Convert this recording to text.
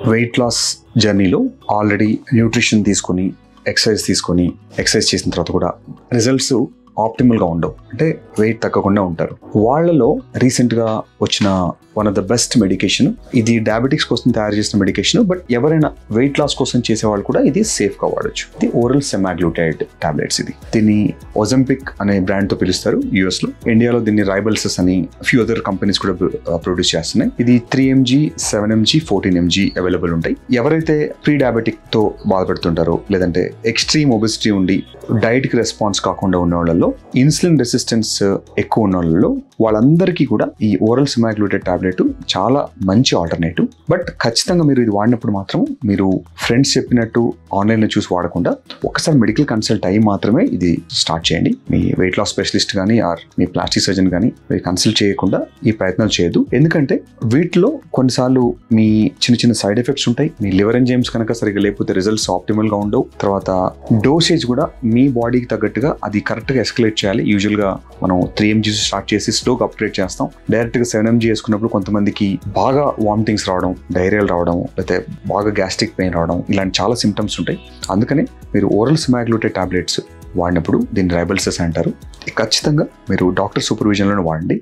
Weight loss జర్నీలో already nutrition తీసుకొని exercise చేసిన తర్వాత కూడా రిజల్ట్స్ ఆప్టిమల్గా ఉండవు, అంటే వెయిట్ తగ్గకుండా ఉంటారు. వాళ్ళలో రీసెంట్గా వచ్చిన one of the best medication, ఇది డయాబెటిక్స్ కోసం తయారు చేసిన మెడికేషన్, బట్ ఎవరైనా వెయిట్ లాస్ కోసం చేసేవాళ్ళు కూడా ఇది సేఫ్గా వాడచ్చు. ఇది ఓరల్ సెమాగ్లూటైడ్ టాబ్లెట్స్. దీన్ని ఒజంపిక్ అనే బ్రాండ్తో పిలుస్తారు యూఎస్లో. ఇండియాలో దీన్ని రైబల్సస్ అని ఫ్యూ అదర్ కంపెనీస్ కూడా ప్రొడ్యూస్ చేస్తున్నాయి. ఇది 3 mg, 7 mg, 14 mg అవైలబుల్ ఉంటాయి. ఎవరైతే ప్రీ డయాబెటిక్తో బాధపడుతుంటారో, లేదంటే ఎక్స్ట్రీమ్ ఒబెసిటీ ఉండి డైట్కి రెస్పాన్స్ కాకుండా ఉన్న వాళ్ళలో, ఇన్సులిన్ రెసిస్టెన్స్ ఎక్కువ ఉన్న వాళ్ళలో, వాళ్ళందరికీ కూడా ఈ ఓరల్ సెమాగ్లూటైడ్ టాబ్లెట్ చాలా మంచి ఆల్టర్నేటివ్. బట్ ఖచ్చితంగా మీరు ఇది వాడినప్పుడు మాత్రం మీరు ఫ్రెండ్స్ చెప్పినట్టు ఆన్లైన్లో చూసి వాడకుండా ఒకసారి మెడికల్ కన్సల్ట్ అయ్యి మాత్రమే ఇది స్టార్ట్ చేయండి. మీ వెయిట్ లాస్ స్పెషలిస్ట్ కానీ ఆర్ మీ ప్లాస్టిక్ సర్జన్ కానీ మీరు కన్సల్ట్ చేయకుండా ఈ ప్రయత్నాలు చేయొద్దు. ఎందుకంటే వీటిలో కొన్నిసార్లు మీ చిన్న సైడ్ ఎఫెక్ట్స్ ఉంటాయి. మీ లివర్ ఎంజైమ్స్ కనుక సరిగ్గా లేకపోతే రిజల్ట్స్ ఆప్టిమల్గా ఉండవు. తర్వాత డోసేజ్ కూడా మీ బాడీకి తగ్గట్టుగా అది కరెక్ట్గా ఎస్కలేట్ చేయాలి. యూజువల్గా మనం 3 mg స్టార్ట్ చేసి స్లోగా అప్గ్రేడ్ చేస్తాం. డైరెక్ట్గా 7 mg వేసుకున్నప్పుడు కొంతమందికి బాగా వామిటింగ్స్ రావడం, డైరియాలు రావడం, లేకపోతే బాగా గ్యాస్ట్రిక్ పెయిన్ రావడం, ఇలాంటి చాలా సిమ్టమ్స్ ఉంటాయి. అందుకనే మీరు ఓరల్ సెమాగ్లూటైడ్ టాబ్లెట్స్ వాడినప్పుడు దీన్ని రైబల్సస్ అంటారు. ఖచ్చితంగా మీరు డాక్టర్ సూపర్విజన్లోనే వాడండి.